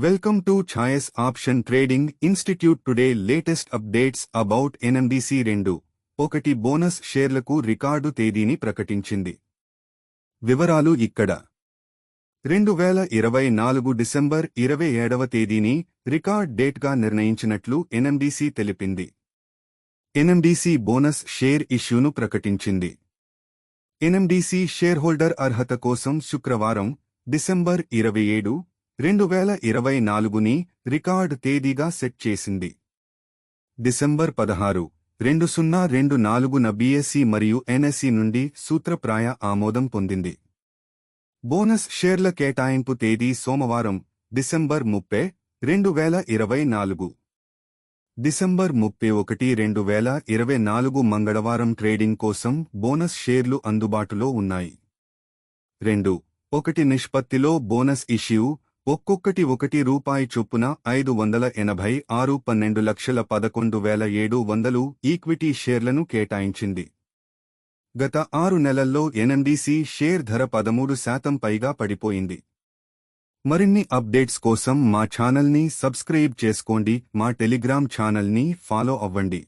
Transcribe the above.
Welcome to Chayas Option Trading Institute. Today latest updates about NMDC 2 bonus షేర్లకు record తేదీని ప్రకటించింది. వివరాలు ఇక్కడ. 2024 డిసెంబర్ 27వ తేదీని రికార్డ్ డేట్గా నిర్ణయించినట్లు NMDC తెలిపింది. NMDC బోనస్ షేర్ ఇష్యూను ప్రకటించింది. NMDC షేర్హోల్డర్ అర్హత కోసం శుక్రవారం డిసెంబర్ 27, 2024ని రికార్డ్ తేదీగా సెట్ చేసింది. డిసెంబర్ 16, 2024న BSE మరియు NSE నుండి సూత్రప్రాయ ఆమోదం పొందింది. బోనస్ షేర్ల కేటాయింపు తేదీ సోమవారం డిసెంబర్ 30, 2024. డిసెంబర్ 31, 2024 మంగళవారం ట్రేడింగ్ కోసం బోనస్ షేర్లు అందుబాటులో ఉన్నాయి. 2:1 నిష్పత్తిలో బోనస్ ఇష్యూ ఒక్కొక్కటి రూపాయి చొప్పున 586 12,11,700 ఈక్విటీ షేర్లను కేటాయించింది. గత 6 నెలల్లో NMDC షేర్ ధర 13% పైగా పడిపోయింది. మరిన్ని అప్డేట్స్ కోసం మా ఛానల్ని సబ్స్క్రైబ్ చేసుకోండి. మా టెలిగ్రామ్ ఛానల్ని ఫాలో అవ్వండి.